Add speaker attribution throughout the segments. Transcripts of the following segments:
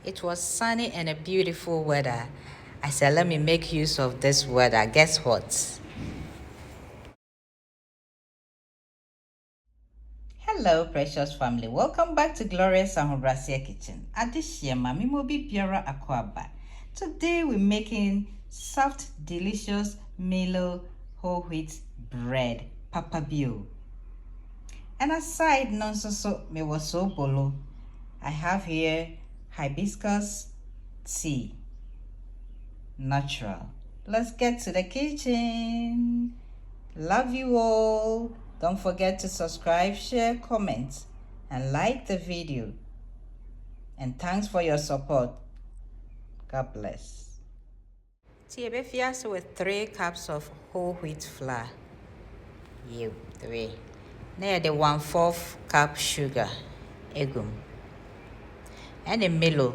Speaker 1: It was sunny and a beautiful weather. I said, let me make use of this weather. Guess what? Hello, precious family. Welcome back to Glorious Ahobrasia Kitchen. Adishia Mami Mobi Biara Akwaba. Today we're making soft, delicious Milo whole wheat bread, Papa Bio. And aside, non so me was so bolo. I have here hibiscus tea, natural. Let's get to the kitchen. Love you all. Don't forget to subscribe, share, comment, and like the video. And thanks for your support. God bless. Tea befias with 3 cups of whole wheat flour. You 3. Now the 1/4 cup sugar. Egum. And a Milo.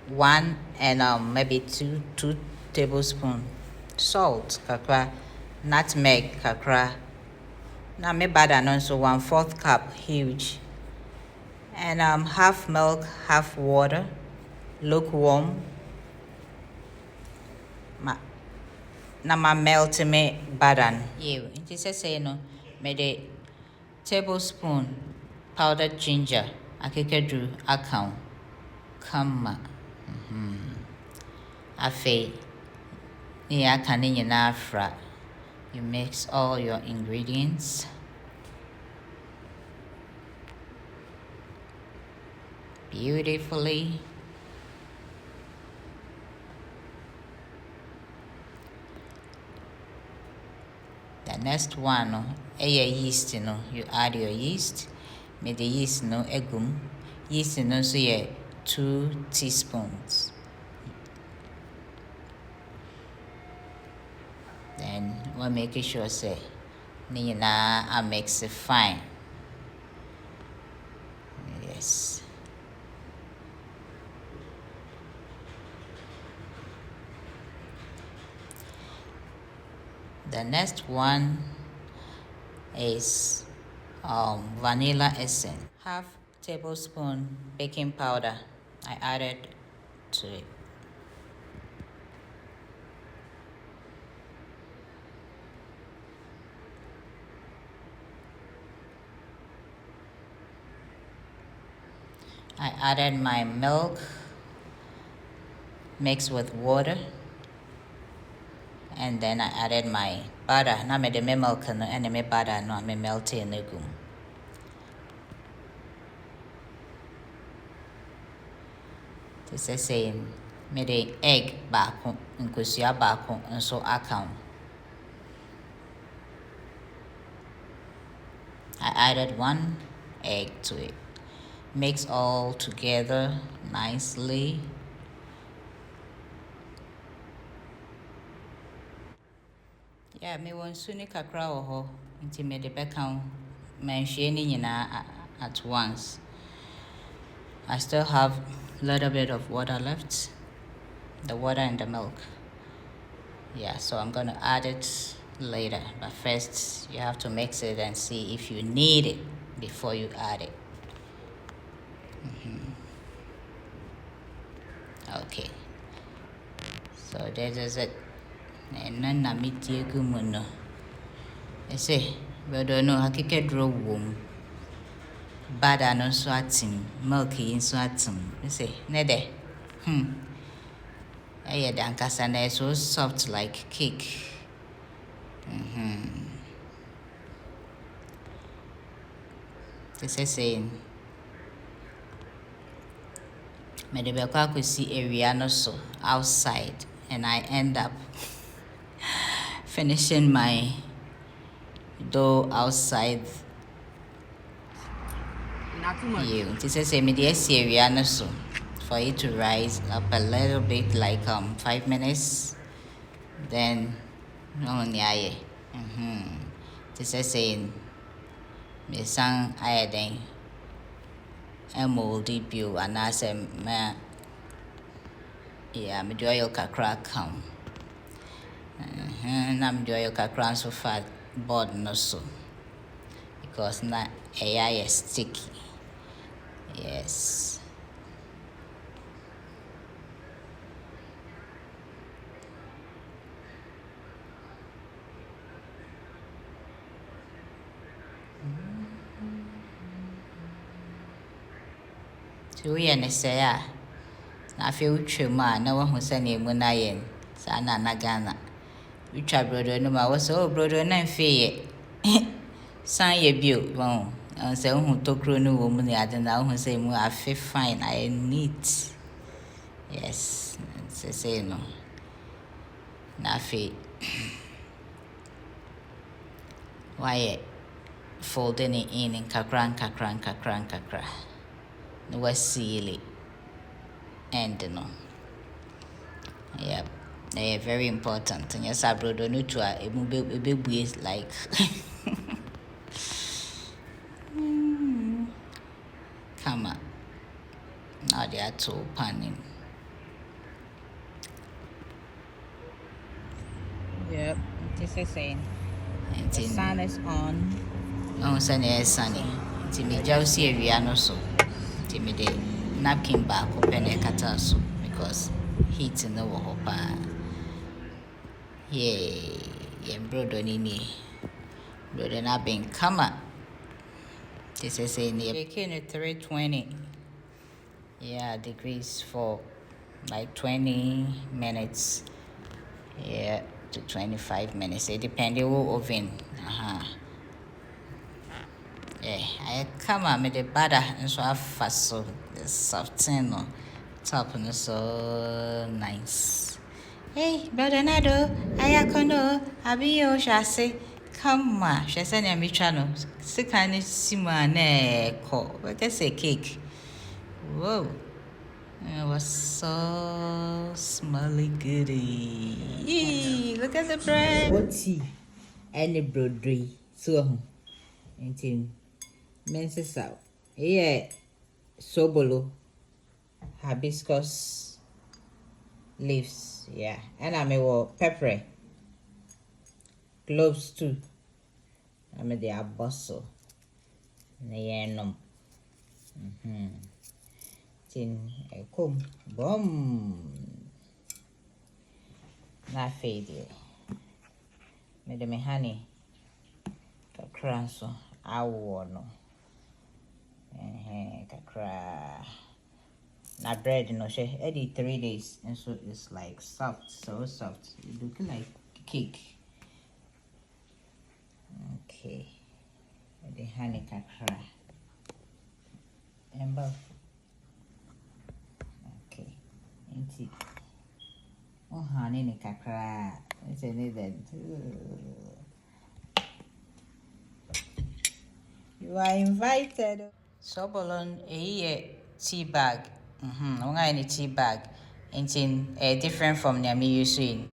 Speaker 1: 1 and maybe 2 tablespoons. Salt, kakra. Nutmeg, kakra. Now me butter also 1/4 cup, huge. And half milk, half water, lukewarm. Na ma melt me butter. You, it is a say no. Me the tablespoon powdered ginger. Akeke account. Come. Afe. Ni akane nyina afra. You mix all your ingredients. Beautifully. The next one, yeast, you add your yeast. Make the yeast egum. Yeast so 2 teaspoons. Then we'll make sure say I mix it fine. Yes. The next one is vanilla essence. Half tablespoon baking powder. I added to it. I added my milk mixed with water, and then I added my butter. Now me the milk and my butter no me melt in the gum. This is saying me the egg bako nkosia bako nso account. I added 1 egg to it. Mix all together nicely. Yeah, me want suni kakra oho inti me de beka menhwe ni nyina at once. I still have a little bit of water left. The water and the milk. Yeah, so I'm going to add it later. But first, you have to mix it and see if you need it before you add it. Okay. So this is it. And then I meet you gumuno. I say, but don't know how to draw womb. Butter no swatim, milky in swatim. You say, Nede. Yeah, the ankasana is so soft like cake. This is saying, Medebekwa could see area no so outside, and I end up finishing my dough outside.
Speaker 2: Not too much.
Speaker 1: You, this is a media area no so for it to rise up a little bit, like 5 minutes. Then, this is saying, me sang iodine. A moldy view, and I say, yeah, me do oil kakra come. I'm doing your kakra so fat board no so. Because na AI is sticky. Yes. So we and say na feel chuma na wa hu say na emu na yen sa na Ghana. We try brother no ma was oh brother na fe san ye bio won say hu tokro no wo mu ne ade na hu say mu afe fine I neat. Yes, say no. Na fe why folding it in kakra. No was seal and no. Yep. They are very important. And yes, I brought no to a baby is like come on. Now they are two panning. Yep, this is saying. The sun is on. Oh, sunny is sunny. Timmy Josie Riano so. Timmy de napkin back open a catasso because heat in the wahopa. Yeah, brother Nini. Brother Nabin, come on. This is saying the 320. Yeah, degrees for like 20 minutes. Yeah, to 25 minutes. It depends on the oven. Yeah, I come out with the butter and so I fast so the soft no top and so nice. Hey, brother Nado, I kono, abi yo shase. Come on, she said I'm channel. Sikani sima ne ko. What say cake? Whoa. It was so smelly goody. Yee, look at the bread. What tea? Any broderie. So, until menses out. Yeah, sobolo, hibiscus leaves. Yeah, and I may pepper, cloves too. I may the bustle. Nayanum. Tin a comb bomb. Na fade. Made me honey. Kakra so awo no. Kakra. Na bread no she edit 3 days and so it's like soft, so soft. It looking like cake. Okay. The honey kakra. Ember. Okay. Inti. Oh honey ni kakra. It's needed. You are invited. Sobolon a tea bag. Any tea bag. It's different from the me using.